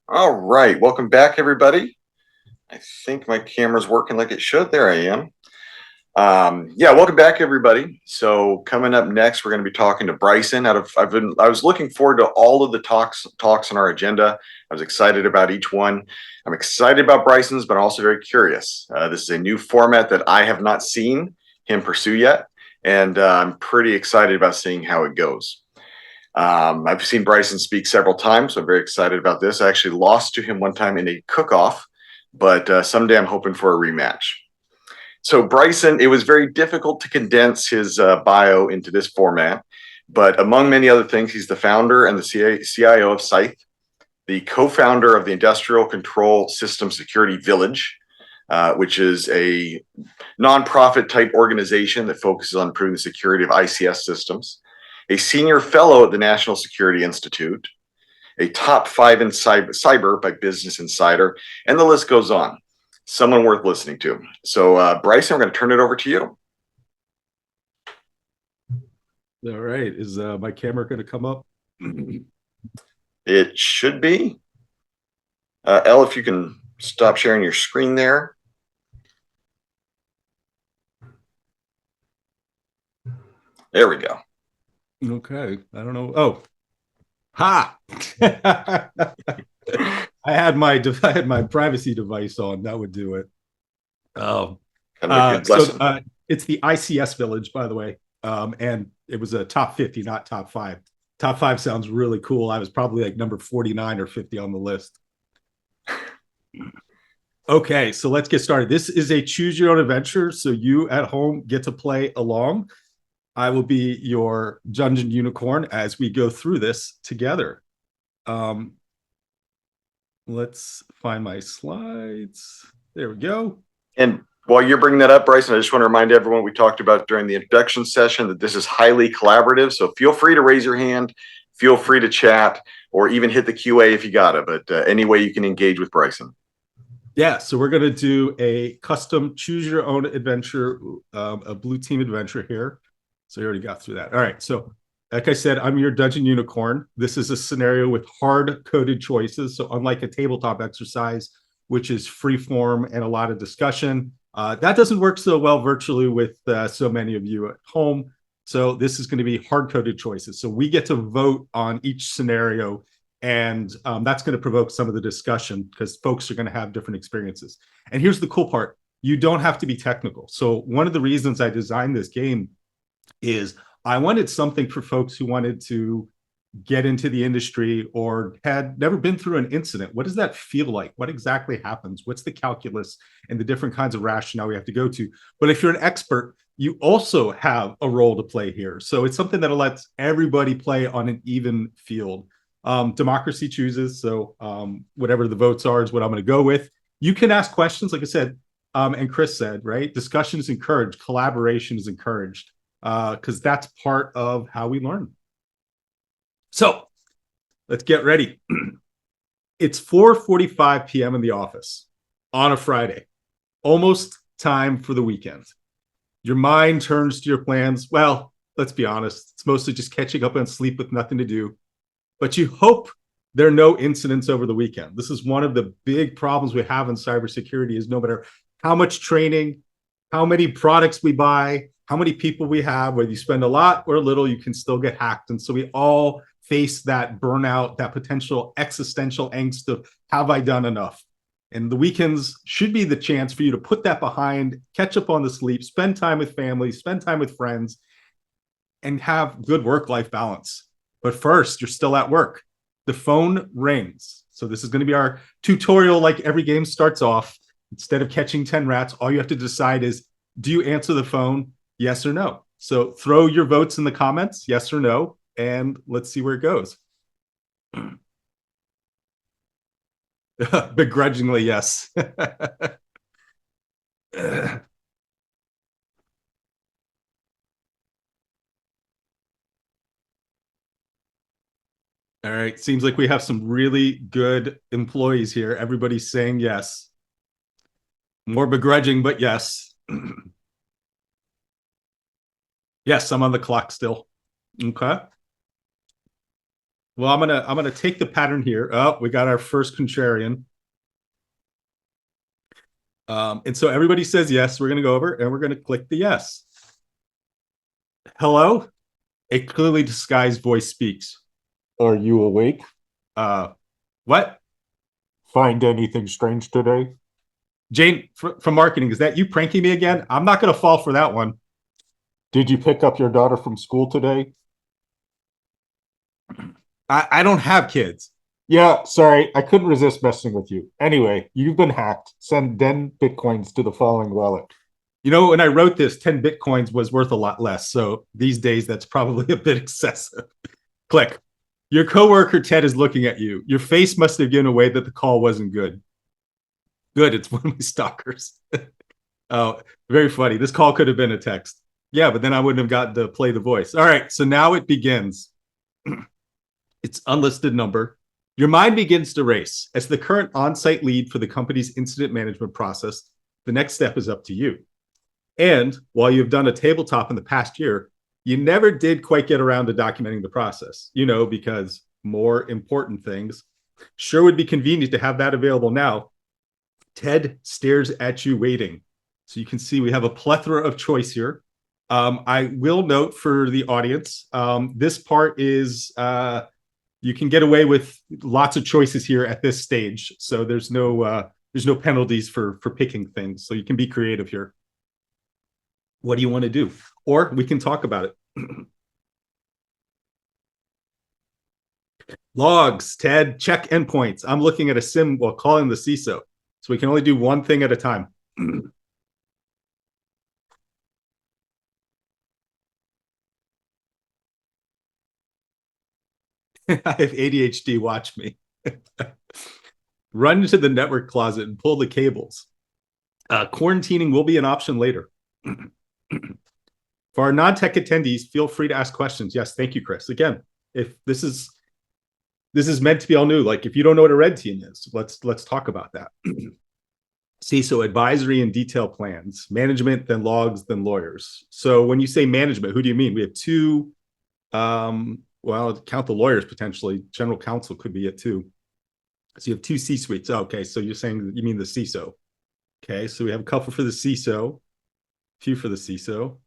All right, welcome back, everybody. I think my camera's working like it should. There I am. Yeah, welcome back, everybody. So coming up next, we're going to be talking to Bryson. I was looking forward to all of the talks on our agenda. I was excited about each one. I'm excited about Bryson's, but I'm also very curious. This is a new format that I have not seen him pursue yet, and I'm pretty excited about seeing how it goes. I've seen Bryson speak several times, so I'm very excited about this. I actually lost to him one time in a cook-off, but someday I'm hoping for a rematch. So Bryson, it was very difficult to condense his bio into this format, but among many other things, he's the founder and the CIO of SCYTHE, the co-founder of the Industrial Control System Security Village, which is a nonprofit type organization that focuses on improving the security of ICS systems, a senior fellow at the National Security Institute, a top 5 in cyber by Business Insider, and the list goes on. Someone worth listening to. So, Bryson, I'm going to turn it over to you. All right. Is my camera going to come up? It should be. Elle, if you can stop sharing your screen there. There we go. Okay. I don't know. Oh, ha! I had my privacy device on. That would do it. Oh, Kind of a good lesson. it's the ICS Village, by the way, and it was a top 50, not top 5. Top 5 sounds really cool. I was probably like number 49 or 50 on the list. Okay, so let's get started. This is a choose your own adventure, so you at home get to play along. I will be your dungeon unicorn as we go through this together. Um, let's find my slides. There we go. And while you're bringing that up, Bryson, I just want to remind everyone we talked about during the introduction session that this is highly collaborative. So feel free to raise your hand, feel free to chat, or even hit the QA if you got it. But any way you can engage with Bryson. Yeah, so we're going to do a custom choose your own adventure, a blue team adventure here. So you already got through that. All right. So, like I said, I'm your dungeon unicorn. This is a scenario with hard coded choices. So, unlike a tabletop exercise, which is free form and a lot of discussion, that doesn't work so well virtually with so many of you at home. So, this is going to be hard coded choices. So, we get to vote on each scenario, and that's going to provoke some of the discussion because folks are going to have different experiences. And here's the cool part: you don't have to be technical. So, one of the reasons I designed this game is I wanted something for folks who wanted to get into the industry or had never been through an incident. What does that feel like? What exactly happens? What's the calculus and the different kinds of rationale we have to go to? But if you're an expert, you also have a role to play here. So it's something that lets everybody play on an even field. Democracy chooses. So whatever the votes are is what I'm going to go with. You can ask questions, like I said, and Chris said, right? Discussion is encouraged. Collaboration is encouraged because that's part of how we learn. So let's get ready. It's 4:45 p.m. in the office on a Friday, almost time for the weekend. Your mind turns to your plans. Well, let's be honest, it's mostly just catching up on sleep with nothing to do. But you hope there are no incidents over the weekend. This is one of the big problems we have in cybersecurity is no matter how much training, how many products we buy, how many people we have, whether you spend a lot or a little, you can still get hacked. And so we all face that burnout, that potential existential angst of have I done enough? And the weekends should be the chance for you to put that behind, catch up on the sleep, spend time with family, spend time with friends, and have good work-life balance. But first, you're still at work. The phone rings. So this is going to be our tutorial like every game starts off. Instead of catching 10 rats, all you have to decide is, do you answer the phone? Yes or no? So throw your votes in the comments, yes or no, and let's see where it goes. Begrudgingly, yes. All right. Seems like we have some really good employees here. Everybody's saying yes. More begrudging, but yes. Yes, I'm on the clock still. Okay. Well, I'm gonna take the pattern here. Oh, we got our first contrarian. And so everybody says yes. We're gonna go over and we're gonna click the yes. Hello? A clearly disguised voice speaks. Are you awake? Uh, what? Find anything strange today? Jane from marketing, is that you pranking me again? I'm not gonna fall for that one. Did you pick up your daughter from school today? I don't have kids. Yeah, sorry, I couldn't resist messing with you. Anyway, you've been hacked. Send 10 bitcoins to the following wallet. You know, when I wrote this, 10 bitcoins was worth a lot less. So these days, that's probably a bit excessive. Click. Your coworker Ted is looking at you. Your face must have given away that the call wasn't good. Good, it's one of my stalkers. Oh, very funny. This call could have been a text. Yeah, but then I wouldn't have gotten to play the voice. All right, so now it begins. It's unlisted number. Your mind begins to race. As the current on-site lead for the company's incident management process, the next step is up to you. And while you've done a tabletop in the past year, you never did quite get around to documenting the process, because more important things. Sure would be convenient to have that available now. Ted stares at you waiting. So you can see we have a plethora of choice here. I will note for the audience, this part is you can get away with lots of choices here at this stage. So there's no penalties for picking things. So you can be creative here. What do you want to do? Or we can talk about it. Logs, Ted, check endpoints. I'm looking at a sim while calling the CISO. So we can only do one thing at a time. I have ADHD, watch me. Run into the network closet and pull the cables. Quarantining will be an option later. For our non-tech attendees, feel free to ask questions. Yes, thank you, Chris. Again, if this is meant to be all new, like if you don't know what a red team is, let's talk about that. CISO advisory and detail plans, management, then logs, then lawyers. So when you say management, who do you mean? We have two, well, count the lawyers potentially. General counsel could be it too. So you have two C-suites. Okay, so you're saying you mean the CISO. Okay, so we have a couple for the CISO, a few for the CISO.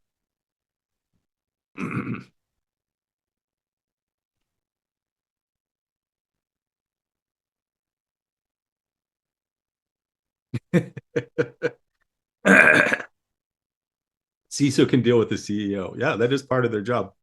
CISO can deal with the CEO. Yeah, that is part of their job.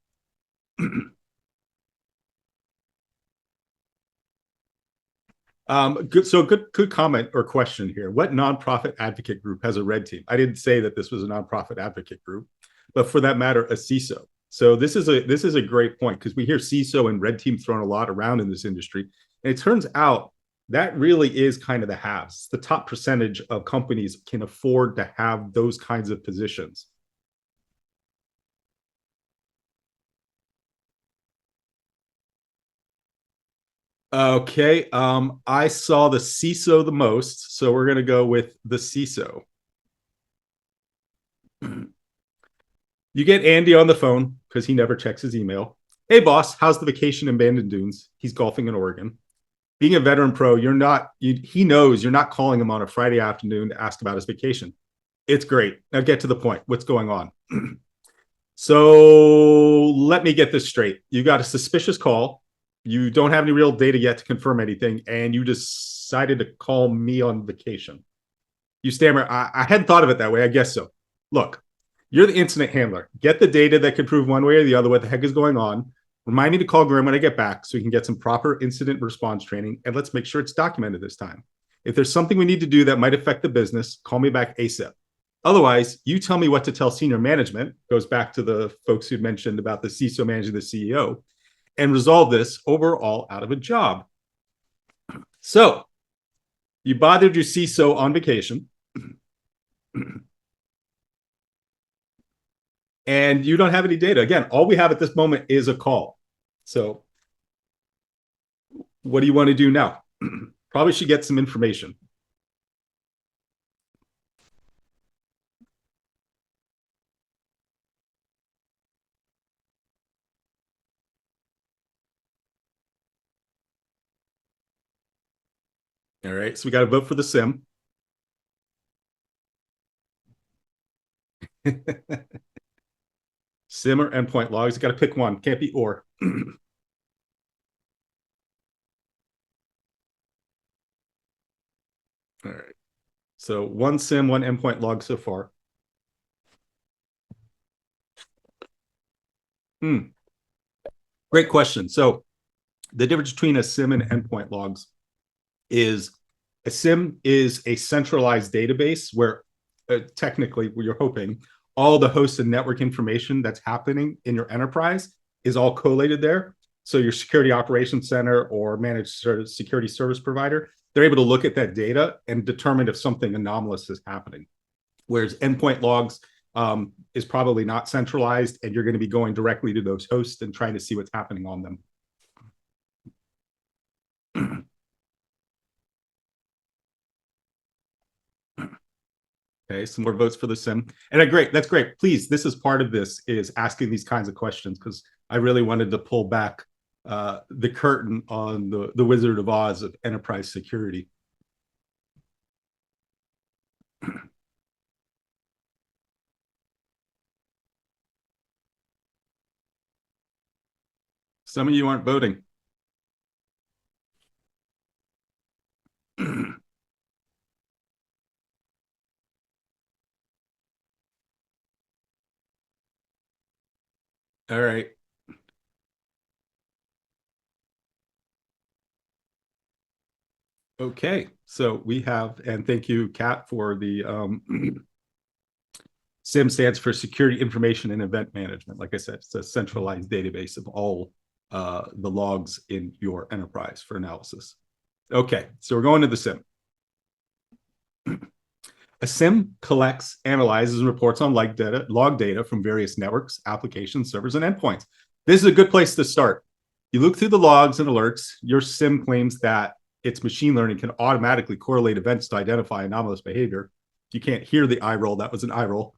Good comment or question here. What nonprofit advocate group has a red team? I didn't say that this was a nonprofit advocate group, but for that matter, a CISO. So this is a great point because we hear CISO and red team thrown a lot around in this industry, and it turns out that really is kind of the haves. The top percentage of companies can afford to have those kinds of positions. Okay. I saw the CISO the most, so we're gonna go with the CISO. You get Andy on the phone because he never checks his email. Hey boss, how's the vacation in Bandon Dunes? He's golfing in Oregon. Being a veteran pro, he knows you're not calling him on a Friday afternoon to ask about his vacation. It's great. Now get to the point. What's going on? So let me get this straight. You got a suspicious call. You don't have any real data yet to confirm anything, and you decided to call me on vacation. You stammer, I hadn't thought of it that way. I guess so. Look, you're the incident handler. Get the data that could prove one way or the other what the heck is going on. Remind me to call Grim when I get back so we can get some proper incident response training, and let's make sure it's documented this time. If there's something we need to do that might affect the business, call me back ASAP. Otherwise, you tell me what to tell senior management, goes back to the folks who mentioned about the CISO managing the CEO, and resolve this overall out of a job. So you bothered your CISO on vacation, and you don't have any data. Again, all we have at this moment is a call. So what do you want to do now? Probably should get some information. All right, so we got to vote for the SIM. SIM or endpoint logs. You got to pick one. Can't be or. All right. So one SIM, one endpoint log so far. Great question. So the difference between a SIM and endpoint logs is a SIM is a centralized database where technically you're hoping all the host and network information that's happening in your enterprise is all collated there. So your security operations center or managed security service provider, they're able to look at that data and determine if something anomalous is happening. Whereas endpoint logs is probably not centralized, and you're going to be going directly to those hosts and trying to see what's happening on them. Okay, some more votes for the SIM. And great, that's great. Please, this is part of this, is asking these kinds of questions, because I really wanted to pull back the curtain on the Wizard of Oz of enterprise security. Some of you aren't voting. All right. Okay, so we have, and thank you, Kat, for the SIM stands for Security Information and Event Management. Like I said, it's a centralized database of all the logs in your enterprise for analysis. Okay, so we're going to the SIM. A SIM collects, analyzes, and reports on log data from various networks, applications, servers, and endpoints. This is a good place to start. You look through the logs and alerts. Your SIM claims that its machine learning can automatically correlate events to identify anomalous behavior. You can't hear the eye roll. That was an eye roll.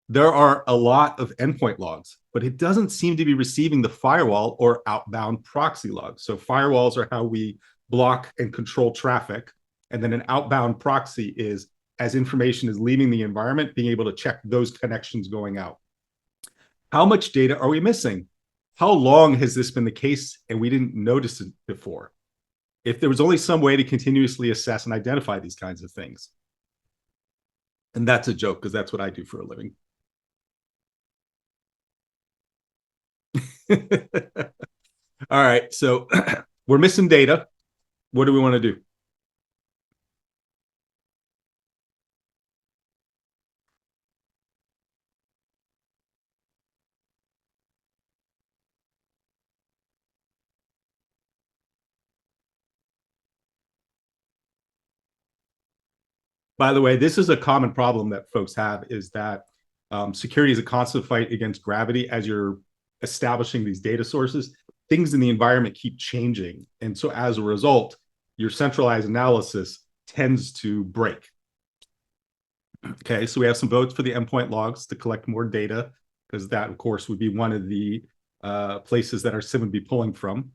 There are a lot of endpoint logs, but it doesn't seem to be receiving the firewall or outbound proxy logs. So firewalls are how we block and control traffic. And then an outbound proxy is, as information is leaving the environment, being able to check those connections going out. How much data are we missing? How long has this been the case and we didn't notice it before? If there was only some way to continuously assess and identify these kinds of things. And that's a joke, because that's what I do for a living. All right, so we're missing data. What do we want to do? By the way, this is a common problem that folks have, is that security is a constant fight against gravity. As you're establishing these data sources, things in the environment keep changing. And so as a result, your centralized analysis tends to break. Okay, so we have some votes for the endpoint logs to collect more data, because that, of course, would be one of the places that our SIM would be pulling from.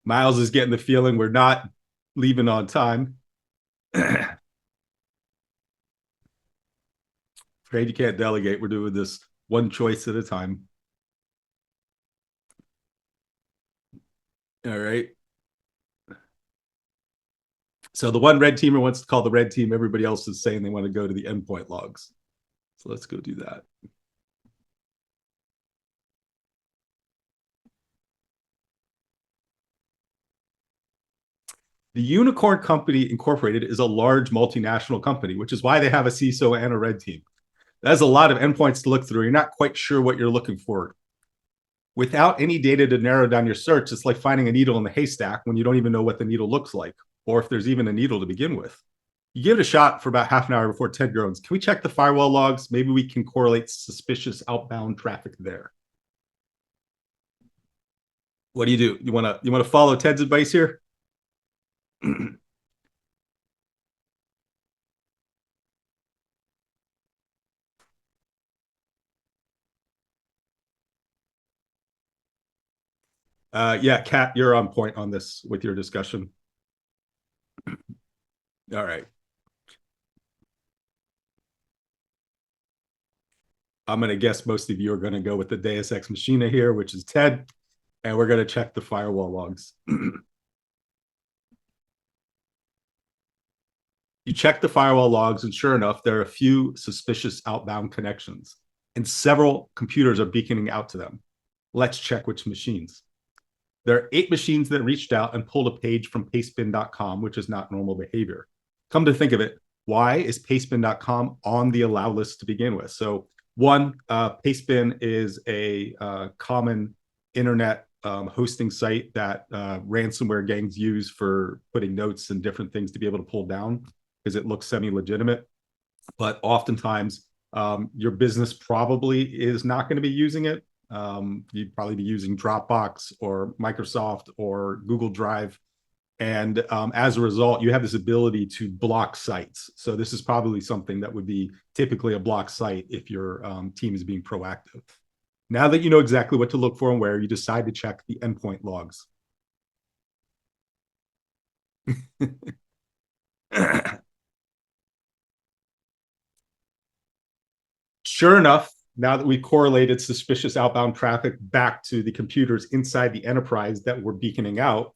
Miles is getting the feeling we're not leaving on time. Afraid you can't delegate. We're doing this one choice at a time. All right. So the one red teamer wants to call the red team. Everybody else is saying they want to go to the endpoint logs. So let's go do that. The Unicorn Company Incorporated is a large multinational company, which is why they have a CISO and a red team. That's a lot of endpoints to look through. You're not quite sure what you're looking for. Without any data to narrow down your search, it's like finding a needle in the haystack when you don't even know what the needle looks like, or if there's even a needle to begin with. You give it a shot for about half an hour before Ted groans. Can we check the firewall logs? Maybe we can correlate suspicious outbound traffic there. What do? You want to follow Ted's advice here? Yeah, Kat, you're on point on this with your discussion. All right. I'm going to guess most of you are going to go with the Deus Ex Machina here, which is Ted, and we're going to check the firewall logs. You check the firewall logs, and sure enough, there are a few suspicious outbound connections, and several computers are beaconing out to them. Let's check which machines. There are 8 machines that reached out and pulled a page from pastebin.com, which is not normal behavior. Come to think of it, why is pastebin.com on the allow list to begin with? So one, Pastebin is a common internet hosting site that ransomware gangs use for putting notes and different things to be able to pull down because it looks semi-legitimate. But oftentimes, your business probably is not going to be using it. You'd probably be using Dropbox or Microsoft or Google Drive. And as a result, you have this ability to block sites. So this is probably something that would be typically a block site if your team is being proactive. Now that you know exactly what to look for and where, you decide to check the endpoint logs. Sure enough, now that we correlated suspicious outbound traffic back to the computers inside the enterprise that were beaconing out,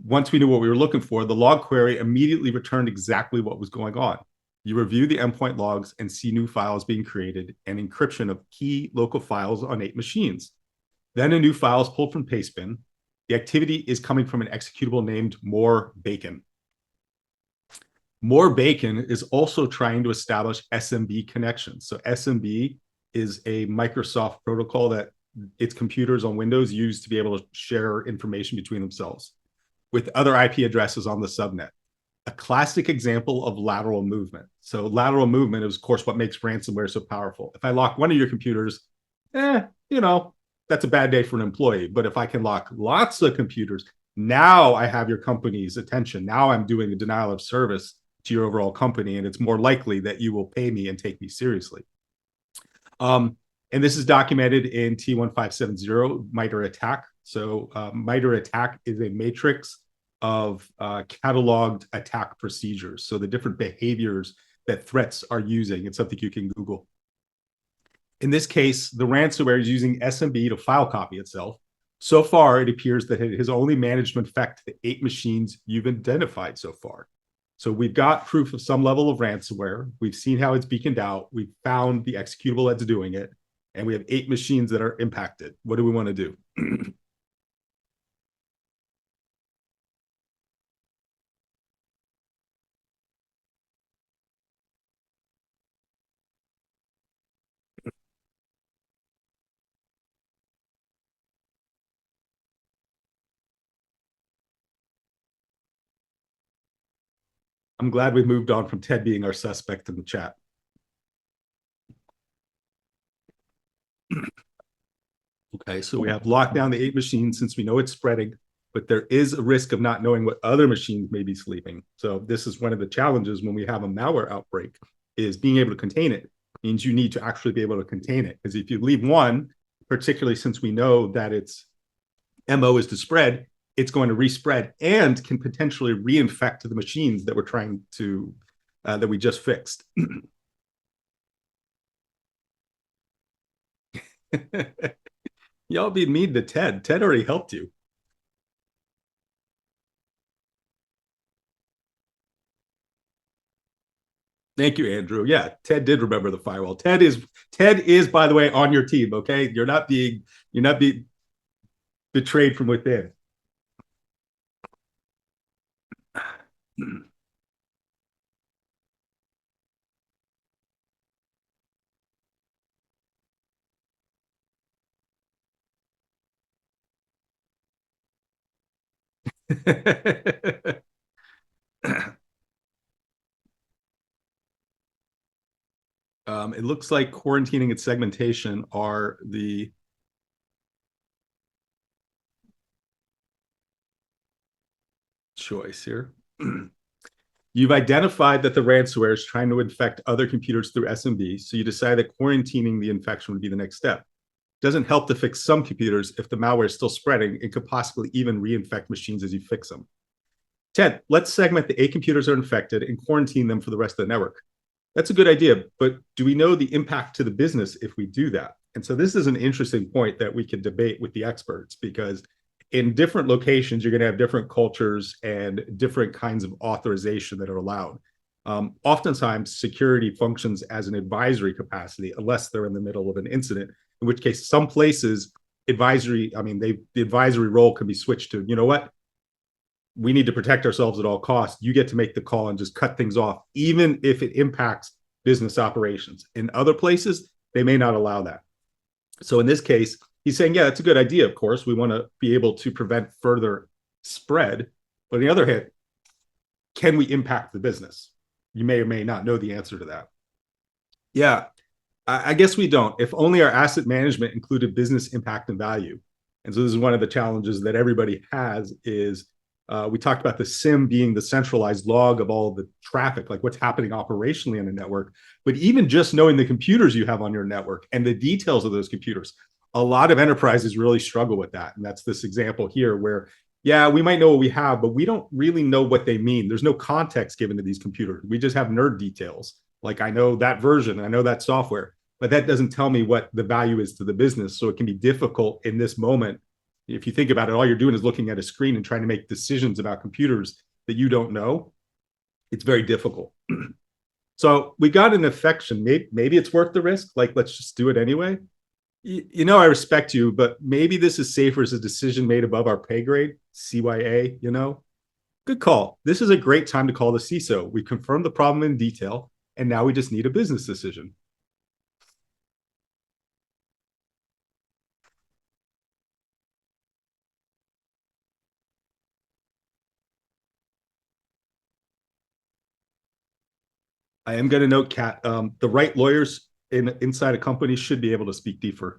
once we knew what we were looking for, the log query immediately returned exactly what was going on. You review the endpoint logs and see new files being created and encryption of key local files on 8 machines. Then a new file is pulled from Pastebin. The activity is coming from an executable named More Bacon. More Bacon is also trying to establish SMB connections. So SMB is a Microsoft protocol that its computers on Windows use to be able to share information between themselves with other IP addresses on the subnet. A classic example of lateral movement. So lateral movement is, of course, what makes ransomware so powerful. If I lock one of your computers, that's a bad day for an employee. But if I can lock lots of computers, now I have your company's attention. Now I'm doing a denial of service to your overall company, and it's more likely that you will pay me and take me seriously. And this is documented in T1570 MITRE ATT&CK. So MITRE ATT&CK is a matrix of cataloged attack procedures. So the different behaviors that threats are using. It's something you can Google. In this case, the ransomware is using SMB to file copy itself. So far, it appears that it has only managed to infect the 8 machines you've identified so far. So we've got proof of some level of ransomware. We've seen how it's beaconed out. We've found the executable that's doing it. And we have 8 machines that are impacted. What do we want to do? I'm glad we moved on from Ted being our suspect in the chat. Okay, so we have locked down the 8 machines since we know it's spreading, but there is a risk of not knowing what other machines may be sleeping. So this is one of the challenges when we have a malware outbreak, is being able to contain it. It means you need to actually be able to contain it. Because if you leave one, particularly since we know that its MO is to spread, it's going to respread and can potentially reinfect the machines that we're trying to, that we just fixed. Y'all be mean to Ted. Ted already helped you. Thank you, Andrew. Yeah, Ted did remember the firewall. Ted is, by the way, on your team. Okay, you're not being betrayed from within. It looks like quarantining and segmentation are the choice here. You've identified that the ransomware is trying to infect other computers through SMB, so you decide that quarantining the infection would be the next step. Doesn't help to fix some computers if the malware is still spreading and could possibly even reinfect machines as you fix them. 10, let's segment the 8 computers that are infected and quarantine them for the rest of the network. That's a good idea, but do we know the impact to the business if we do that? And so this is an interesting point that we can debate with the experts, because in different locations, you're going to have different cultures and different kinds of authorization that are allowed. Oftentimes, security functions as an advisory capacity, unless they're in the middle of an incident, in which case some places the advisory role can be switched to, you know what, we need to protect ourselves at all costs. You get to make the call and just cut things off, even if it impacts business operations. In other places, they may not allow that. So in this case, he's saying, yeah, that's a good idea. Of course, we want to be able to prevent further spread. But on the other hand, can we impact the business? You may or may not know the answer to that. Yeah, I guess we don't. If only our asset management included business impact and value. And so this is one of the challenges that everybody has is we talked about the SIM being the centralized log of all of the traffic, like what's happening operationally on the network. But even just knowing the computers you have on your network and the details of those computers, a lot of enterprises really struggle with that. And that's this example here where, yeah, we might know what we have, but we don't really know what they mean. There's no context given to these computers. We just have nerd details. Like I know that version, I know that software, but that doesn't tell me what the value is to the business. So it can be difficult in this moment. If you think about it, all you're doing is looking at a screen and trying to make decisions about computers that you don't know. It's very difficult. So we got an affection. Maybe it's worth the risk. Like, let's just do it anyway. You know, I respect you, but maybe this is safer as a decision made above our pay grade, CYA, you know? Good call. This is a great time to call the CISO. We confirmed the problem in detail, and now we just need a business decision. I am going to note, Kat, the right lawyers inside a company should be able to speak DFIR.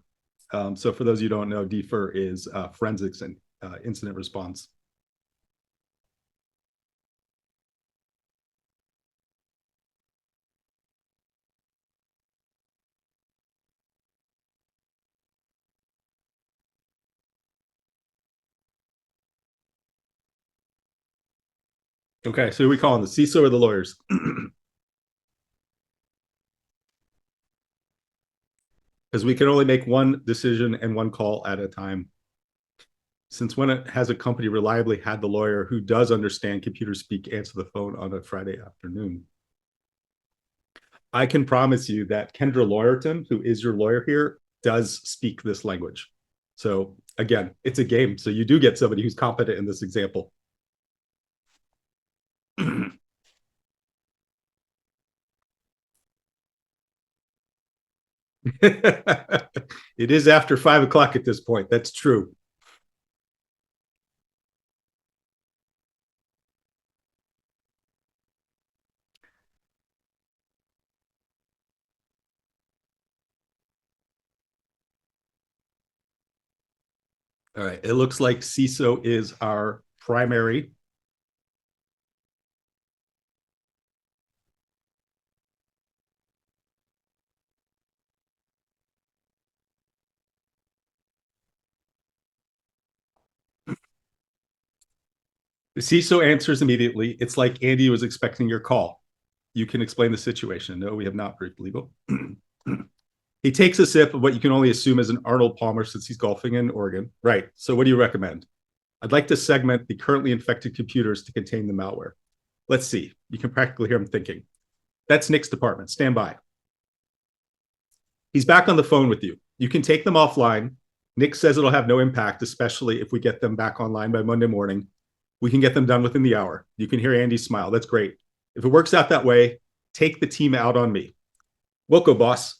So for those of you who don't know, DFIR is forensics and incident response. Okay, so who are we calling, the CISO or the lawyers? Because we can only make one decision and one call at a time. Since when has a company reliably had the lawyer who does understand computer speak answer the phone on a Friday afternoon? I can promise you that Kendra Lawyerton, who is your lawyer here, does speak this language. So again, it's a game. So you do get somebody who's competent in this example. It is after 5 o'clock at this point. That's true. All right. It looks like CISO is our primary. The CISO answers immediately. It's like Andy was expecting your call. You can explain the situation. No, we have not briefed legal. He takes a sip of what you can only assume is an Arnold Palmer since he's golfing in Oregon. Right. So what do you recommend? I'd like to segment the currently infected computers to contain the malware. Let's see. You can practically hear him thinking. That's Nick's department. Stand by. He's back on the phone with you. You can take them offline. Nick says it'll have no impact, especially if we get them back online by Monday morning. We can get them done within the hour. You can hear Andy smile. That's great. If it works out that way, take the team out on me. Wilco, boss.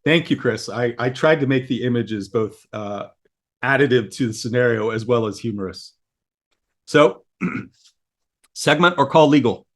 Thank you, Chris. I tried to make the images both additive to the scenario as well as humorous. So, segment or call legal?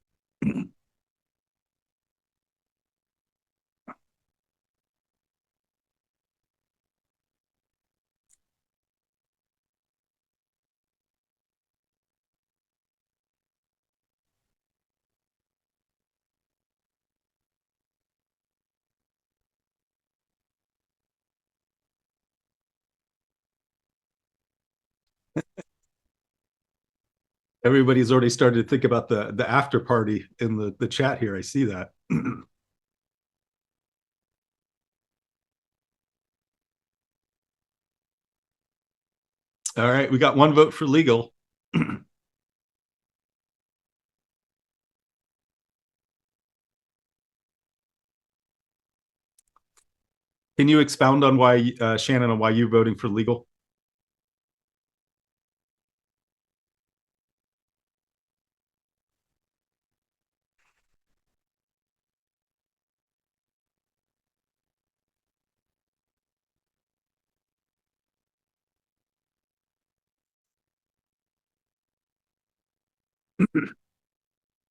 Everybody's already started to think about the after party in the chat here. I see that. All right, we got one vote for legal. Can you expound on why, Shannon, on why you're voting for legal?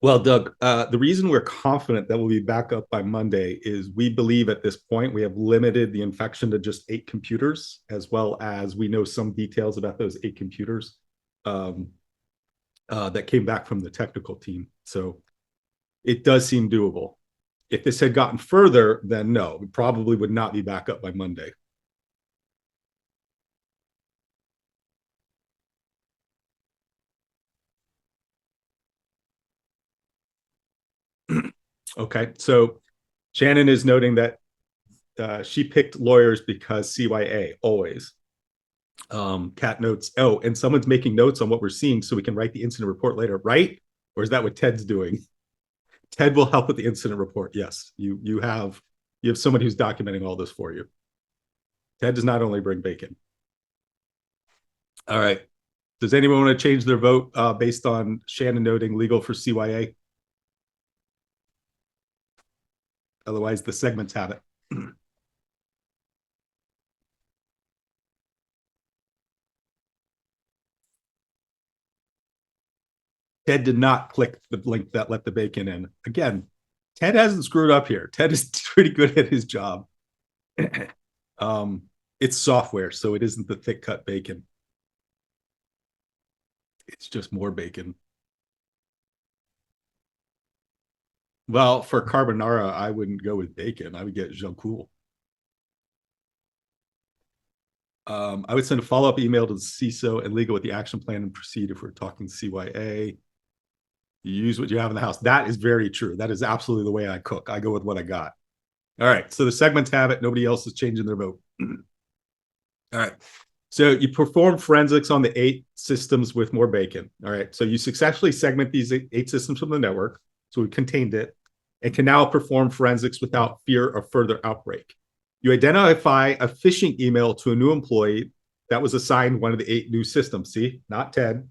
Well, Doug, the reason we're confident that we'll be back up by Monday is we believe at this point we have limited the infection to just 8 computers, as well as we know some details about those 8 computers that came back from the technical team. So it does seem doable. If this had gotten further, then no, we probably would not be back up by Monday. Okay, so Shannon is noting that she picked lawyers because CYA always. Cat notes, oh, and someone's making notes on what we're seeing so we can write the incident report later, right? Or is that what Ted's doing? Ted will help with the incident report. Yes, you have someone who's documenting all this for you. Ted does not only bring bacon. All right. Does anyone want to change their vote based on Shannon noting legal for CYA? Otherwise, the segments have it. Ted did not click the link that let the bacon in. Again, Ted hasn't screwed up here. Ted is pretty good at his job. It's software, so it isn't the thick cut bacon. It's just more bacon. Well, for carbonara, I wouldn't go with bacon. I would get Jean-Cool. I would send a follow-up email to the CISO and legal with the action plan and proceed if we're talking CYA. You use what you have in the house. That is very true. That is absolutely the way I cook. I go with what I got. All right. So the segments have it. Nobody else is changing their vote. All right. So you perform forensics on the 8 systems with more bacon. All right. So you successfully segment these 8 systems from the network. So we contained it and can now perform forensics without fear of further outbreak. You identify a phishing email to a new employee that was assigned one of the 8 new systems. See, not Ted.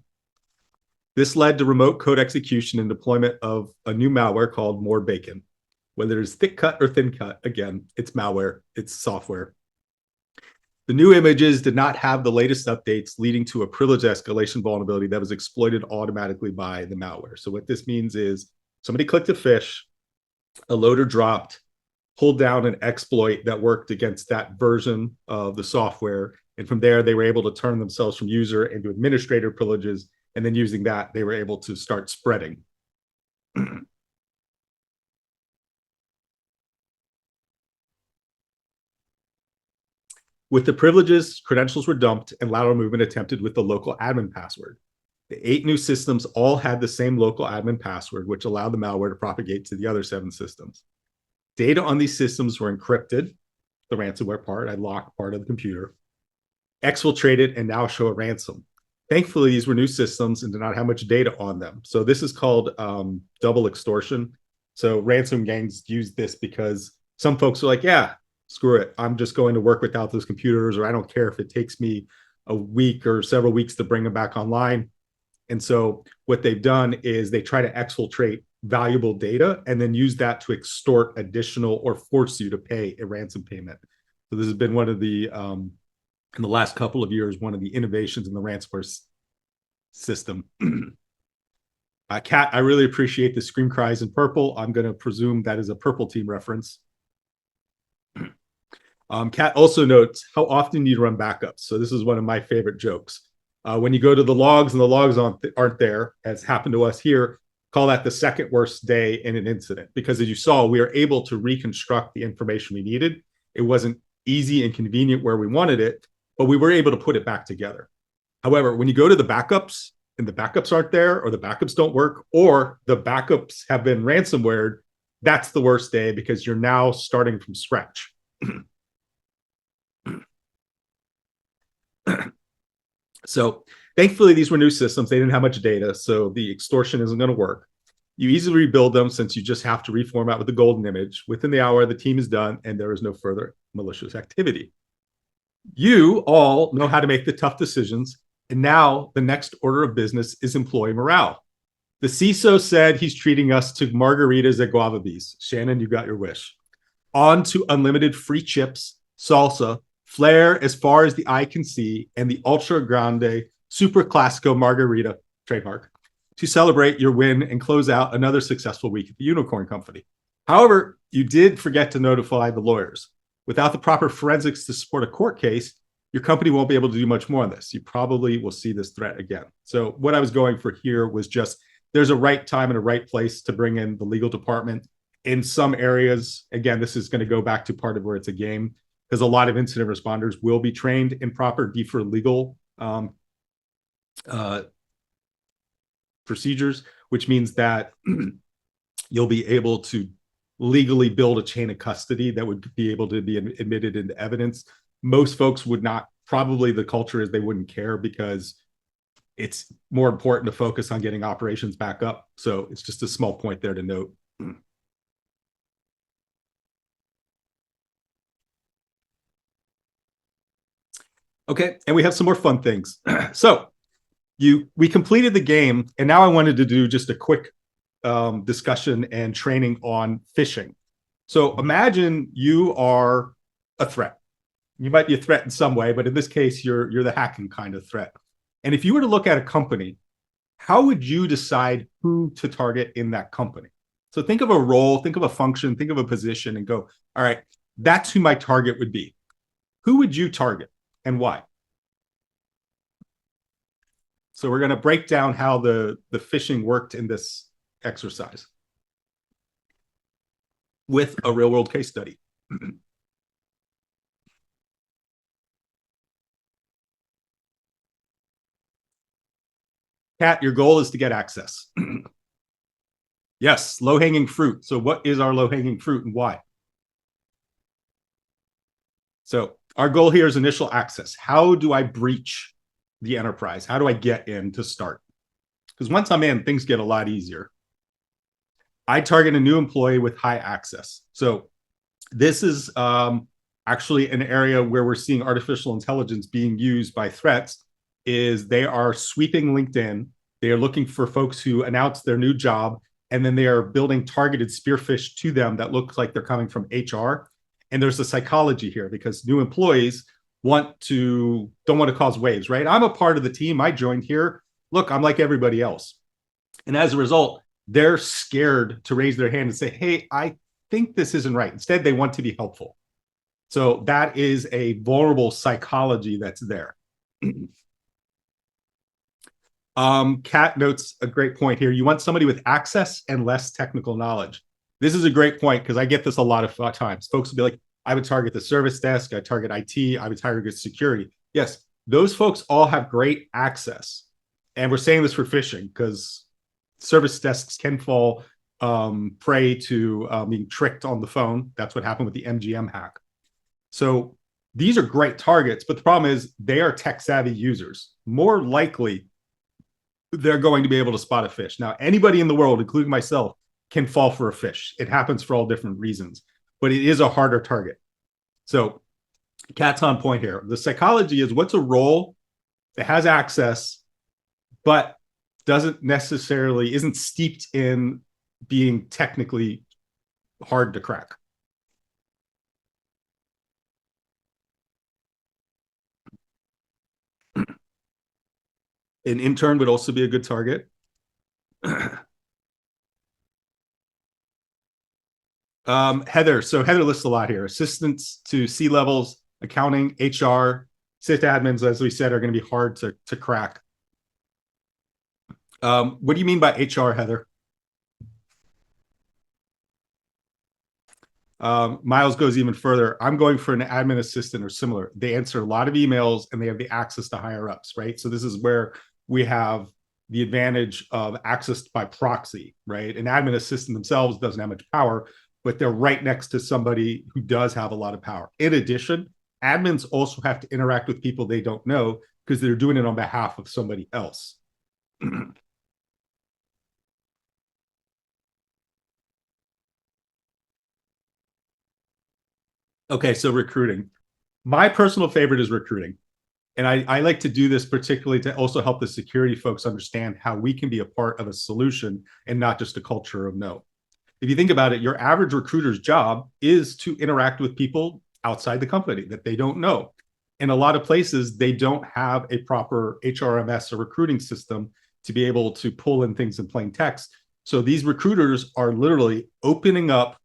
This led to remote code execution and deployment of a new malware called More Bacon. Whether it's thick cut or thin cut, again, it's malware, it's software. The new images did not have the latest updates, leading to a privilege escalation vulnerability that was exploited automatically by the malware. So what this means is somebody clicked a phish, a loader dropped, pulled down an exploit that worked against that version of the software. And from there, they were able to turn themselves from user into administrator privileges. And then using that, they were able to start spreading. With the privileges, credentials were dumped and lateral movement attempted with the local admin password. The 8 new systems all had the same local admin password, which allowed the malware to propagate to the other 7 systems. Data on these systems were encrypted, the ransomware part, I locked part of the computer, exfiltrated, and now show a ransom. Thankfully, these were new systems and did not have much data on them. So this is called double extortion. So ransom gangs use this because some folks are like, yeah, screw it. I'm just going to work without those computers, or I don't care if it takes me a week or several weeks to bring them back online. And so what they've done is they try to exfiltrate valuable data and then use that to extort additional or force you to pay a ransom payment. So this has been one of the in the last couple of years, one of the innovations in the ransomware system. Kat, I really appreciate the scream cries in purple. I'm going to presume that is a purple team reference. Kat also notes how often you run backups. So this is one of my favorite jokes. When you go to the logs and the logs aren't there, as happened to us here, call that the second worst day in an incident. Because as you saw, we are able to reconstruct the information we needed. It wasn't easy and convenient where we wanted it, but we were able to put it back together. However, when you go to the backups and the backups aren't there, or the backups don't work, or the backups have been ransomware, that's the worst day because you're now starting from scratch. So thankfully, these were new systems. They didn't have much data, so the extortion isn't going to work. You easily rebuild them since you just have to reformat with the golden image. Within the hour, the team is done and there is no further malicious activity. You all know how to make the tough decisions. And now the next order of business is employee morale. The CISO said he's treating us to margaritas at Guava Bees. Shannon, you got your wish. On to unlimited free chips, salsa, flair as far as the eye can see, and the Ultra Grande Super Classico Margarita trademark to celebrate your win and close out another successful week at the Unicorn Company. However, you did forget to notify the lawyers. Without the proper forensics to support a court case, your company won't be able to do much more on this. You probably will see this threat again. So what I was going for here was just there's a right time and a right place to bring in the legal department. In some areas, again, this is going to go back to part of where it's a game, because a lot of incident responders will be trained in proper DFIR legal procedures, which means that you'll be able to legally build a chain of custody that would be able to be admitted into evidence. Most folks would not, probably the culture is they wouldn't care because it's more important to focus on getting operations back up. So it's just a small point there to note. Okay, and we have some more fun things. So we completed the game, and now I wanted to do just a quick discussion and training on phishing. So imagine you are a threat. You might be a threat in some way, but in this case, you're the hacking kind of threat. And if you were to look at a company, how would you decide who to target in that company? So think of a role, think of a function, think of a position, and go, all right, that's who my target would be. Who would you target and why? So we're going to break down how the phishing worked in this exercise with a real world case study. Kat, your goal is to get access. Yes, low hanging fruit. So what is our low hanging fruit and why? So our goal here is initial access. How do I breach the enterprise? How do I get in to start? Because once I'm in, things get a lot easier. I target a new employee with high access. So this is actually an area where we're seeing artificial intelligence being used by threats. Is they are sweeping LinkedIn. They are looking for folks who announce their new job, and then they are building targeted spearfish to them that look like they're coming from HR. And there's a psychology here because new employees don't want to cause waves, right? I'm a part of the team. I joined here. Look, I'm like everybody else. And as a result, they're scared to raise their hand and say, hey, I think this isn't right. Instead, they want to be helpful. So that is a vulnerable psychology that's there. Kat notes a great point here. You want somebody with access and less technical knowledge. This is a great point because I get this a lot of times. Folks will be like, I would target the service desk, I target IT, I would target security. Yes, those folks all have great access. And we're saying this for phishing because service desks can fall prey to being tricked on the phone. That's what happened with the MGM hack. So these are great targets, but the problem is they are tech savvy users. More likely, they're going to be able to spot a fish. Now, anybody in the world, including myself, can fall for a fish. It happens for all different reasons, but it is a harder target. So Kat's on point here. The psychology is what's a role that has access, but isn't steeped in being technically hard to crack. An intern would also be a good target. Heather. So Heather lists a lot here. Assistants to C-levels, accounting, HR, sysadmins, as we said, are going to be hard to crack. What do you mean by HR, Heather? Miles goes even further. I'm going for an admin assistant or similar. They answer a lot of emails and they have the access to higher ups, right? So this is where we have the advantage of access by proxy, right? An admin assistant themselves doesn't have much power, but they're right next to somebody who does have a lot of power. In addition, admins also have to interact with people they don't know because they're doing it on behalf of somebody else. Okay, so recruiting. My personal favorite is recruiting. And I like to do this particularly to also help the security folks understand how we can be a part of a solution and not just a culture of no. If you think about it, your average recruiter's job is to interact with people outside the company that they don't know. In a lot of places, they don't have a proper HRMS or recruiting system to be able to pull in things in plain text. So these recruiters are literally opening up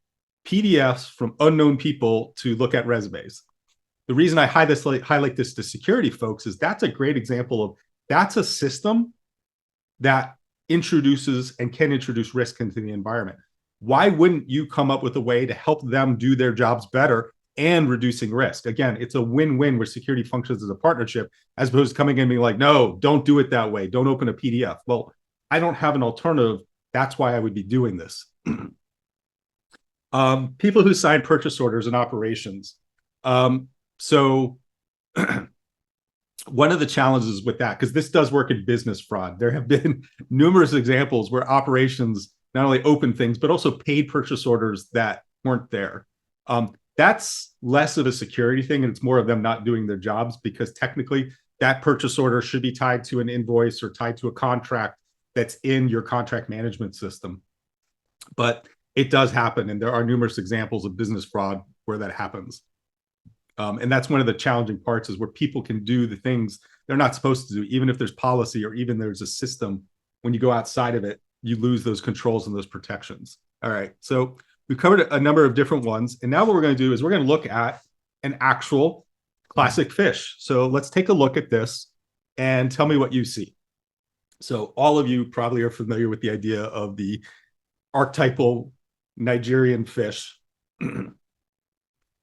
PDFs from unknown people to look at resumes. The reason I highlight this to security folks is that's a great example of that's a system that introduces and can introduce risk into the environment. Why wouldn't you come up with a way to help them do their jobs better and reducing risk? Again, it's a win-win where security functions as a partnership as opposed to coming in and being like, no, don't do it that way. Don't open a PDF. Well, I don't have an alternative. That's why I would be doing this. People who sign purchase orders and operations. So one of the challenges with that, because this does work in business fraud, there have been numerous examples where operations not only open things, but also paid purchase orders that weren't there. That's less of a security thing, and it's more of them not doing their jobs because technically that purchase order should be tied to an invoice or tied to a contract that's in your contract management system. But it does happen, and there are numerous examples of business fraud where that happens. And that's one of the challenging parts is where people can do the things they're not supposed to do, even if there's policy or even there's a system. When you go outside of it, you lose those controls and those protections. All right. So we've covered a number of different ones. And now what we're going to do is we're going to look at an actual classic fish. So let's take a look at this and tell me what you see. So all of you probably are familiar with the idea of the archetypal Nigerian fish.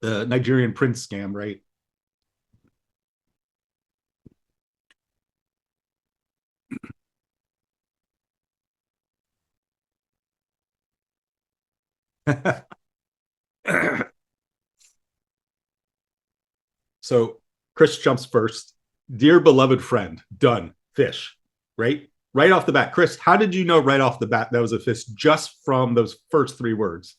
The Nigerian prince scam, right? So Chris jumps first. Dear beloved friend, done, fish, right? Right off the bat. Chris, how did you know right off the bat that was a fish just from those first three words?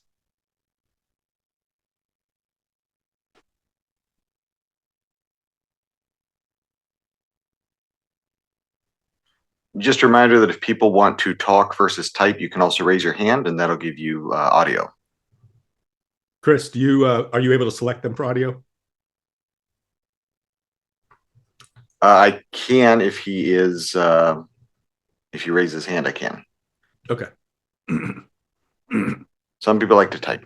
Just a reminder that if people want to talk versus type, you can also raise your hand and that'll give you audio. Chris, do you are you able to select them for audio? I can if he is, if he raises his hand, I can. Okay. Some people like to type.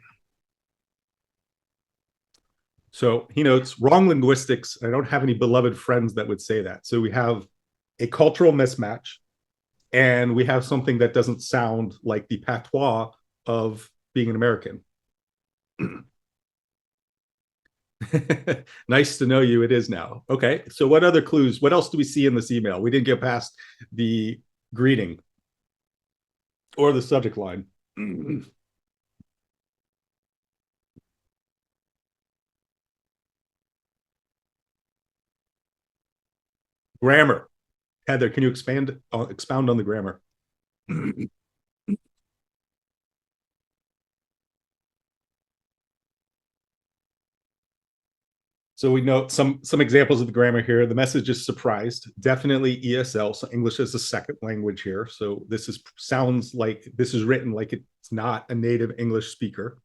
So he notes wrong linguistics. I don't have any beloved friends that would say that. So we have a cultural mismatch, and we have something that doesn't sound like the patois of being an American. Nice to know you. It is now. Okay. So what other clues? What else do we see in this email? We didn't get past the greeting or the subject line. Grammar. Heather, can you expound on the grammar? So we note some examples of the grammar here. The message is surprised. Definitely ESL, so English is a second language here. So this sounds like this is written like it's not a native English speaker.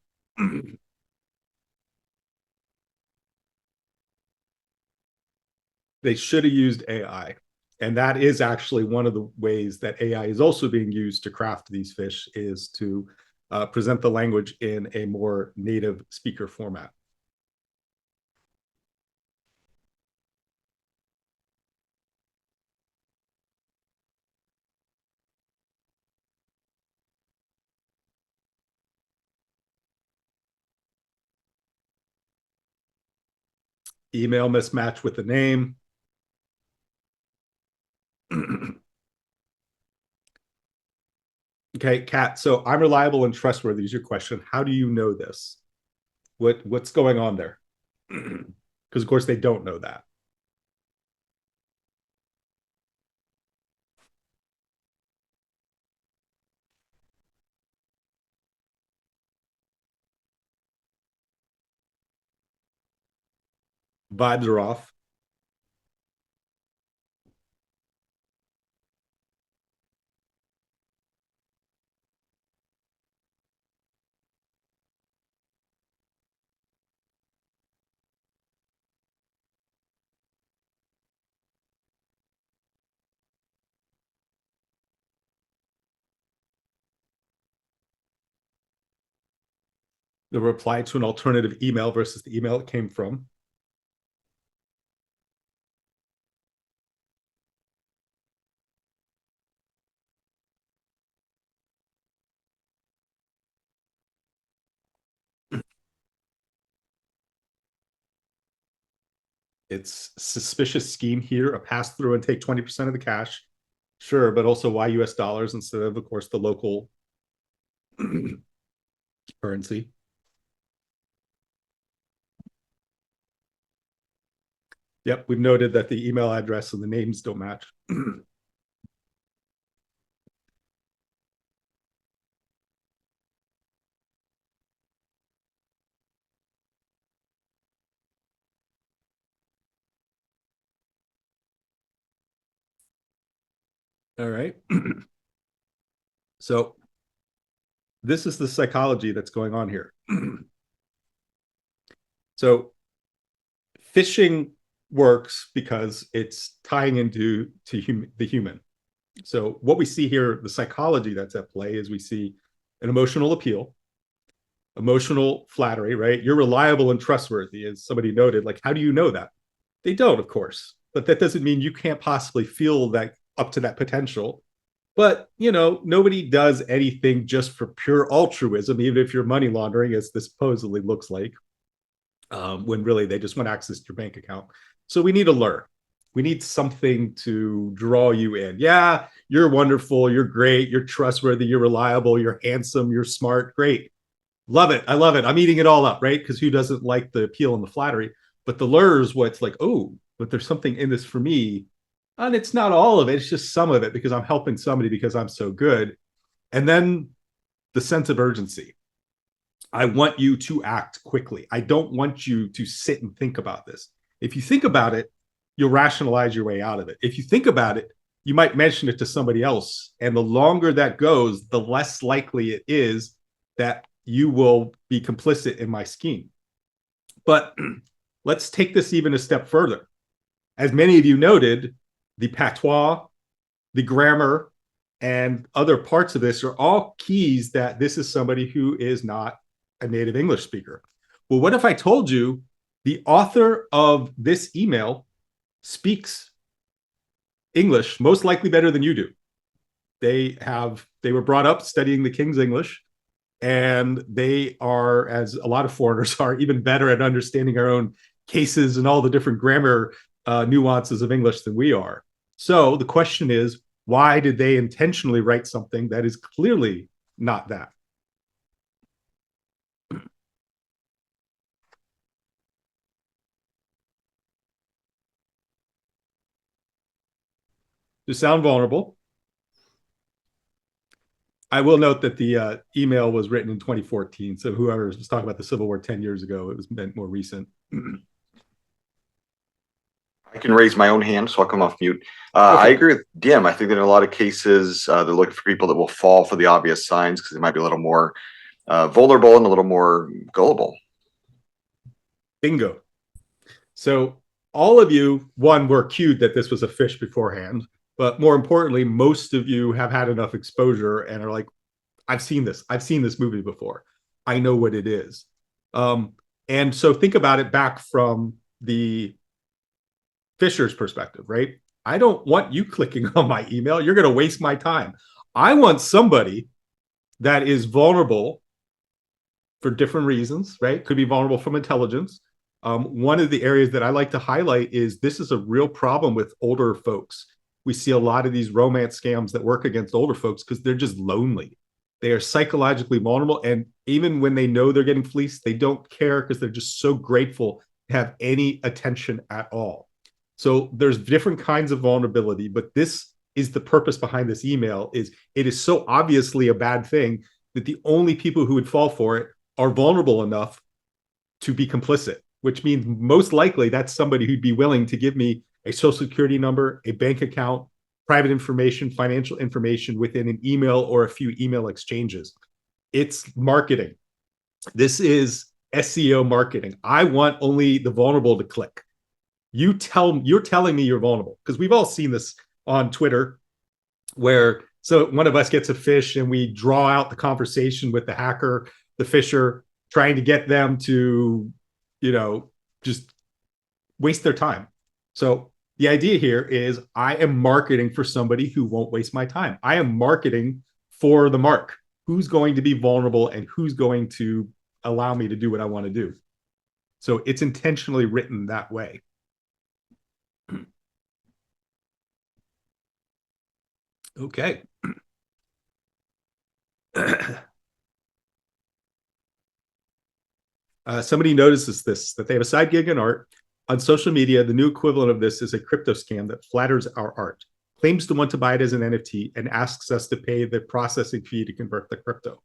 They should have used AI. And that is actually one of the ways that AI is also being used to craft these fish is to present the language in a more native speaker format. email mismatch with the name. Okay, Kat, so I'm reliable and trustworthy is your question. How do you know this? What's going on there? Because of course they don't know that. Vibes are off. The reply to an alternative email versus the email it came from. It's suspicious scheme here, a pass through and take 20% of the cash. Sure, but also why US dollars instead of course, the local currency? Yep, we've noted that the email address and the names don't match. All right. So this is the psychology that's going on here. So phishing works because it's tying into the human. So what we see here, the psychology that's at play, is we see an emotional appeal, emotional flattery, right? You're reliable and trustworthy, as somebody noted. Like, how do you know that? They don't, of course, but that doesn't mean you can't possibly feel that up to that potential. But, you know, nobody does anything just for pure altruism, even if you're money laundering, as this supposedly looks like, when really they just want access to your bank account. So we need a lure. We need something to draw you in. Yeah, you're wonderful. You're great. You're trustworthy. You're reliable. You're handsome. You're smart. Great. Love it. I love it. I'm eating it all up, right? Because who doesn't like the appeal and the flattery? But the lure is what's like, oh, but there's something in this for me. And it's not all of it. It's just some of it because I'm helping somebody because I'm so good. And then the sense of urgency. I want you to act quickly. I don't want you to sit and think about this. If you think about it, you'll rationalize your way out of it. If you think about it, you might mention it to somebody else. And the longer that goes, the less likely it is that you will be complicit in my scheme. But let's take this even a step further. As many of you noted, the patois, the grammar, and other parts of this are all keys that this is somebody who is not a native English speaker. Well, what if I told you the author of this email speaks English most likely better than you do? They were brought up studying the King's English, and they are, as a lot of foreigners are, even better at understanding our own cases and all the different grammar nuances of English than we are. So the question is, why did they intentionally write something that is clearly not that? To sound vulnerable. I will note that the email was written in 2014. So whoever was talking about the Civil War 10 years ago, it was meant more recent. I can raise my own hand, so I'll come off mute. Okay. I agree with Dim. I think that in a lot of cases, they're looking for people that will fall for the obvious signs because they might be a little more vulnerable and a little more gullible. Bingo. So all of you, one, were cued that this was a fish beforehand. But more importantly, most of you have had enough exposure and are like, I've seen this. I've seen this movie before. I know what it is. And so think about it back from the Fisher's perspective, right? I don't want you clicking on my email. You're going to waste my time. I want somebody that is vulnerable for different reasons, right? Could be vulnerable from intelligence. One of the areas that I like to highlight is this is a real problem with older folks. We see a lot of these romance scams that work against older folks because they're just lonely. They are psychologically vulnerable. And even when they know they're getting fleeced, they don't care because they're just so grateful to have any attention at all. So there's different kinds of vulnerability, but this is the purpose behind this email. Is it is so obviously a bad thing that the only people who would fall for it are vulnerable enough to be complicit, which means most likely that's somebody who'd be willing to give me a social security number, a bank account, private information, financial information within an email or a few email exchanges. It's marketing. This is SEO marketing. I want only the vulnerable to click. You're telling me you're vulnerable, because we've all seen this on Twitter where so one of us gets a fish and we draw out the conversation with the hacker, the fisher, trying to get them to, just waste their time. So the idea here is I am marketing for somebody who won't waste my time. I am marketing for the mark. Who's going to be vulnerable and who's going to allow me to do what I want to do. So it's intentionally written that way. Okay. Somebody notices this, that they have a side gig in art. On social media, the new equivalent of this is a crypto scam that flatters our art, claims to want to buy it as an NFT, and asks us to pay the processing fee to convert the crypto.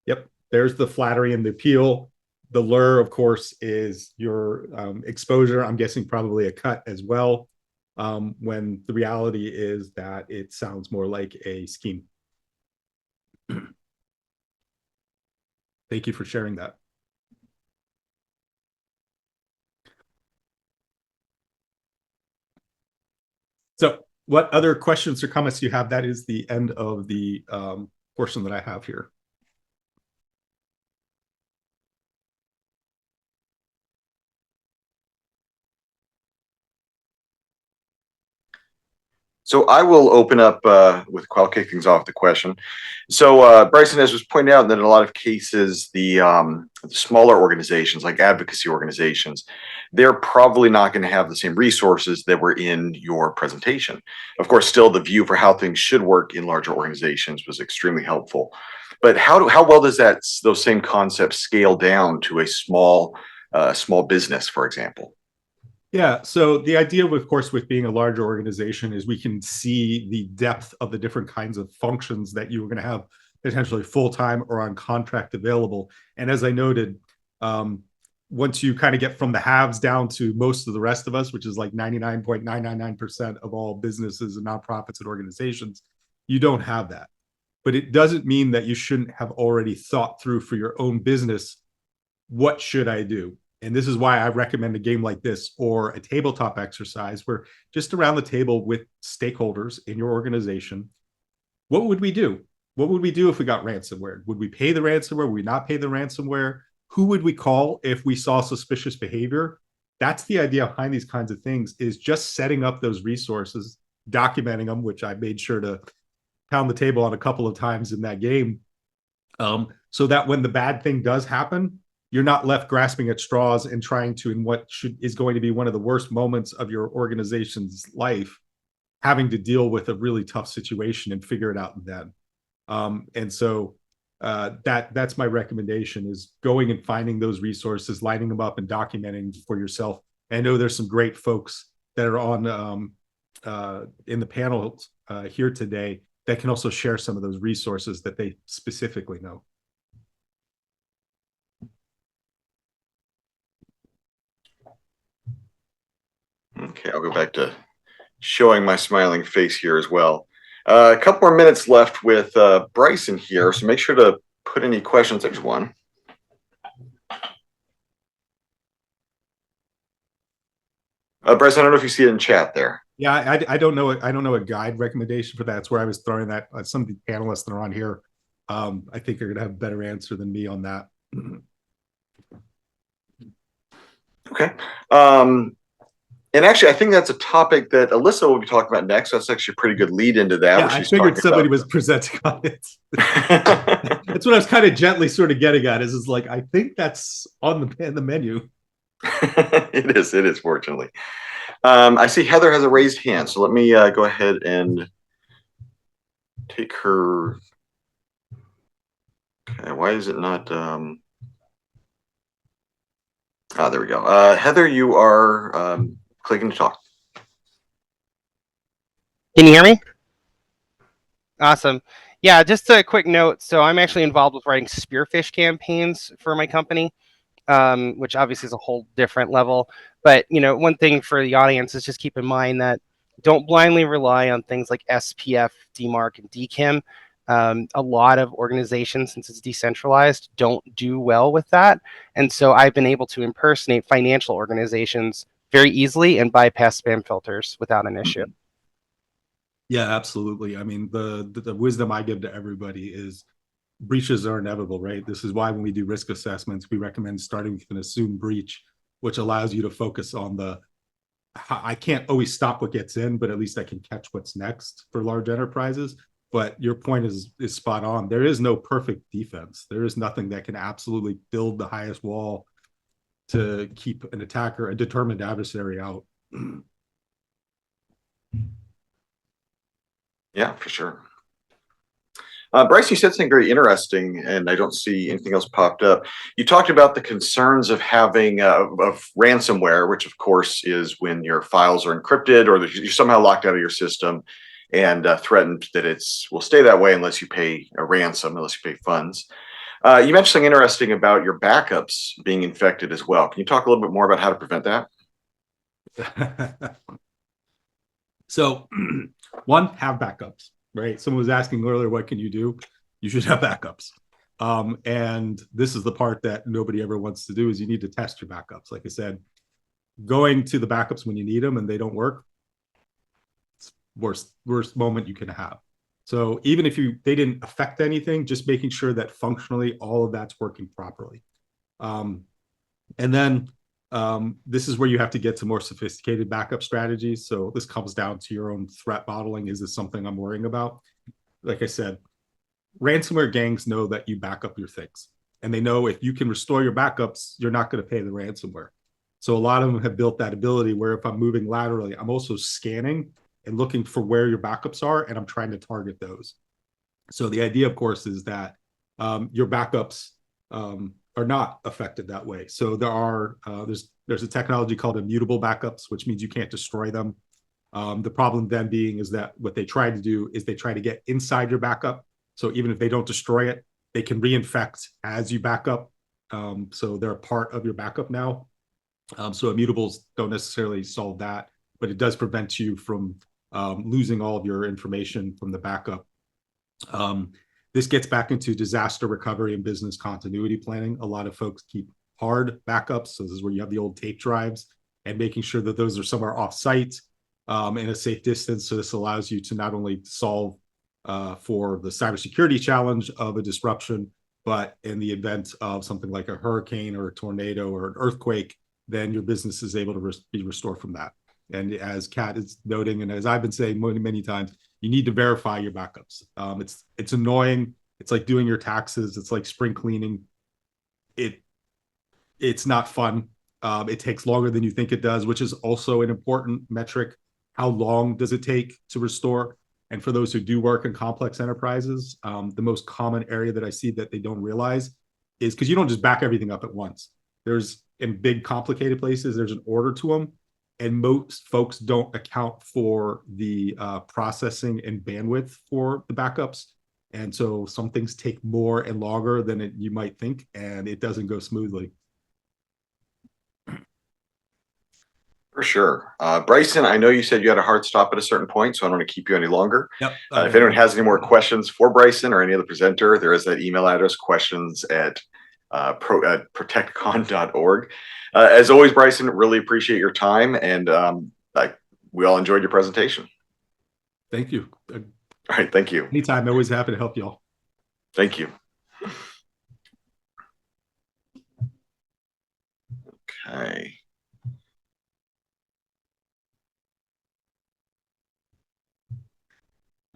Yep, there's the flattery and the appeal. The lure, of course, is your exposure. I'm guessing probably a cut as well, when the reality is that it sounds more like a scheme. Thank you for sharing that. So what other questions or comments do you have? That is the end of the portion that I have here. So I will open up I'll kick things off with the question. So Bryson, as was pointed out, that in a lot of cases, the smaller organizations like advocacy organizations, they're probably not going to have the same resources that were in your presentation. Of course, still the view for how things should work in larger organizations was extremely helpful. But how well does those same concepts scale down to a small business, for example? Yeah, so the idea, of course, with being a larger organization is we can see the depth of the different kinds of functions that you are going to have potentially full-time or on contract available. And as I noted, once you kind of get from the haves down to most of the rest of us, which is like 99.999% of all businesses and nonprofits and organizations, you don't have that. But it doesn't mean that you shouldn't have already thought through for your own business, what should I do? And this is why I recommend a game like this or a tabletop exercise where just around the table with stakeholders in your organization, what would we do? What would we do if we got ransomware? Would we pay the ransomware? Would we not pay the ransomware? Who would we call if we saw suspicious behavior? That's the idea behind these kinds of things, is just setting up those resources, documenting them, which I made sure to pound the table on a couple of times in that game, so that when the bad thing does happen, you're not left grasping at straws and trying to, in what is going to be one of the worst moments of your organization's life, having to deal with a really tough situation and figure it out then. And so that's my recommendation, is going and finding those resources, lining them up and documenting for yourself. And I know there's some great folks that are on in the panel here today that can also share some of those resources that they specifically know. Okay, I'll go back to showing my smiling face here as well. A couple more minutes left with Bryson here, so make sure to put any questions. There's one. Bryson, I don't know if you see it in chat there. Yeah, I don't know. I don't know a guide recommendation for that. That's where I was throwing that. Some of the panelists that are on here, I think are going to have a better answer than me on that. Okay. And actually, I think that's a topic that Alyssa will be talking about next. That's actually a pretty good lead into that. Yeah, I figured somebody was presenting on it. That's what I was kind of gently sort of getting at. Is like, I think that's on the menu. It is, fortunately. I see Heather has a raised hand, so let me go ahead and take her. Okay, why is it not? There we go. Heather, you are clicking to talk. Can you hear me? Awesome. Yeah, just a quick note. So I'm actually involved with writing spearfish campaigns for my company, which obviously is a whole different level. But, you know, one thing for the audience is just keep in mind that don't blindly rely on things like SPF, DMARC, and DKIM. A lot of organizations, since it's decentralized, don't do well with that. And so I've been able to impersonate financial organizations very easily and bypass spam filters without an issue. Yeah, absolutely. I mean, the wisdom I give to everybody is breaches are inevitable, right? This is why when we do risk assessments, we recommend starting with an assumed breach, which allows you to focus on I can't always stop what gets in, but at least I can catch what's next for large enterprises. But your point is spot on. There is no perfect defense. There is nothing that can absolutely build the highest wall to keep an attacker, a determined adversary out. Yeah, for sure. Bryce, you said something very interesting, and I don't see anything else popped up. You talked about the concerns of having of ransomware, which of course is when your files are encrypted or you're somehow locked out of your system and threatened that will stay that way unless you pay a ransom, unless you pay funds. You mentioned something interesting about your backups being infected as well. Can you talk a little bit more about how to prevent that? So, one, have backups, right? Someone was asking earlier, what can you do? You should have backups. And this is the part that nobody ever wants to do is you need to test your backups. Like I said, going to the backups when you need them and they don't work, it's worst moment you can have. So even if they didn't affect anything, just making sure that functionally all of that's working properly. And then this is where you have to get to more sophisticated backup strategies. So this comes down to your own threat modeling. Is this something I'm worrying about? Like I said, ransomware gangs know that you back up your things. And they know if you can restore your backups, you're not going to pay the ransomware. So a lot of them have built that ability where if I'm moving laterally, I'm also scanning and looking for where your backups are, and I'm trying to target those. So the idea, of course, is that your backups are not affected that way. So there's a technology called immutable backups, which means you can't destroy them. The problem then being is that what they try to do is they try to get inside your backup. So even if they don't destroy it, they can reinfect as you back up. So they're a part of your backup now. So immutables don't necessarily solve that, but it does prevent you from losing all of your information from the backup. This gets back into disaster recovery and business continuity planning. A lot of folks keep hard backups. So this is where you have the old tape drives and making sure that those are somewhere off site in a safe distance. So this allows you to not only solve for the cybersecurity challenge of a disruption, but in the event of something like a hurricane or a tornado or an earthquake, then your business is able to be restored from that. And as Kat is noting, and as I've been saying many times, you need to verify your backups. It's annoying. It's like doing your taxes. It's like spring cleaning. It's not fun. It takes longer than you think it does, which is also an important metric. How long does it take to restore? And for those who do work in complex enterprises, the most common area that I see that they don't realize is because you don't just back everything up at once. There's in big complicated places, there's an order to them. And most folks don't account for the processing and bandwidth for the backups. And so some things take more and longer than you might think, and it doesn't go smoothly. For sure. Bryson, I know you said you had a hard stop at a certain point, so I don't want to keep you any longer. Yep. If anyone has any more questions for Bryson or any other presenter, there is that email address, questions@protectcon.org. As always, Bryson, really appreciate your time, and we all enjoyed your presentation. Thank you. All right, thank you. Anytime, always happy to help y'all. Thank you. Okay.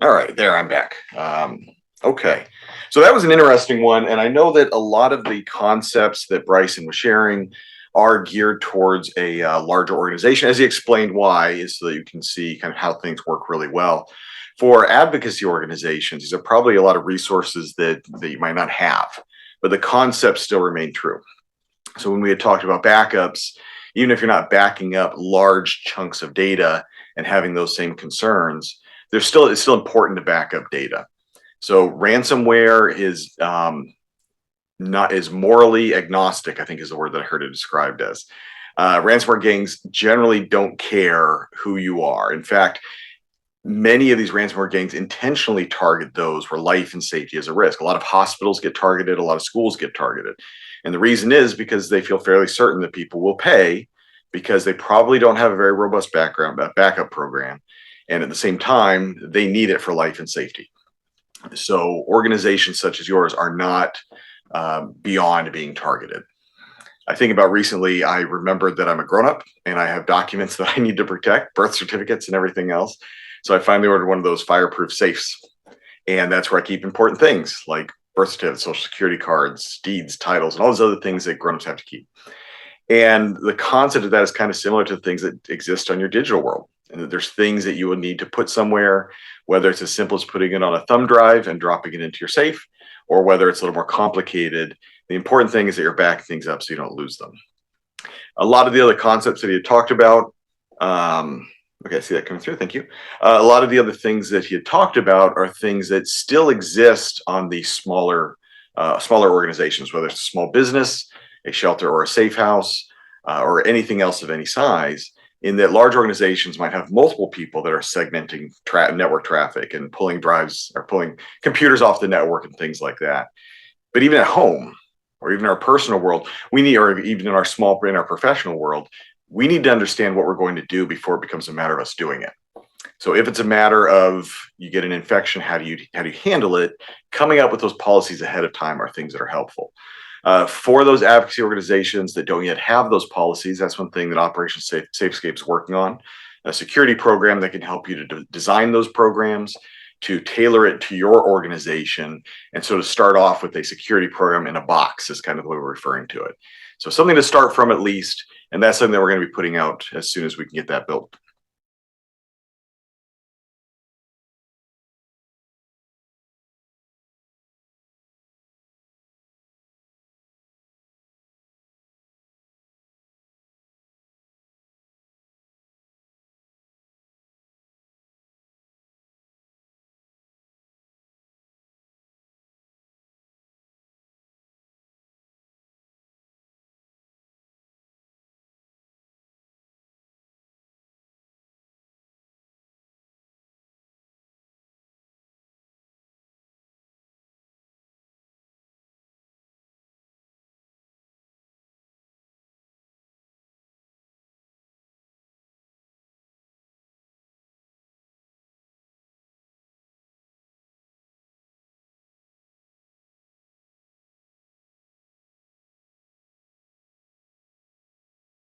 All right, there, I'm back. Okay, so that was an interesting one, and I know that a lot of the concepts that Bryson was sharing are geared towards a larger organization. As he explained why, is so that you can see kind of how things work really well. For advocacy organizations, these are probably a lot of resources that you might not have, but the concepts still remain true. So when we had talked about backups, even if you're not backing up large chunks of data and having those same concerns, it's still important to back up data. So ransomware is morally agnostic, I think is the word that I heard it described as. Ransomware gangs generally don't care who you are. In fact, many of these ransomware gangs intentionally target those where life and safety is a risk. A lot of hospitals get targeted, a lot of schools get targeted. And the reason is because they feel fairly certain that people will pay because they probably don't have a very robust backup program. And at the same time, they need it for life and safety. So organizations such as yours are not beyond being targeted. I think about recently, I remembered that I'm a grown-up and I have documents that I need to protect, birth certificates and everything else. So I finally ordered one of those fireproof safes. And that's where I keep important things like birth certificates, social security cards, deeds, titles, and all those other things that grown-ups have to keep. And the concept of that is kind of similar to the things that exist on your digital world. And that there's things that you will need to put somewhere, whether it's as simple as putting it on a thumb drive and dropping it into your safe, or whether it's a little more complicated. The important thing is that you're backing things up so you don't lose them. A lot of the other concepts that he had talked about, okay, I see that coming through. Thank you. A lot of the other things that he had talked about are things that still exist on the smaller organizations, whether it's a small business, a shelter, or a safe house, or anything else of any size. In that large organizations might have multiple people that are segmenting network traffic and pulling drives or pulling computers off the network and things like that. But even at home, or even in our personal world, we need, or even in our professional world, we need to understand what we're going to do before it becomes a matter of us doing it. So if it's a matter of you get an infection, how do you handle it? Coming up with those policies ahead of time are things that are helpful. For those advocacy organizations that don't yet have those policies, that's one thing that Operation SafeScape is working on. A security program that can help you to design those programs, to tailor it to your organization, and so to start off with a security program in a box is kind of the way we're referring to it. So something to start from at least, and that's something that we're going to be putting out as soon as we can get that built.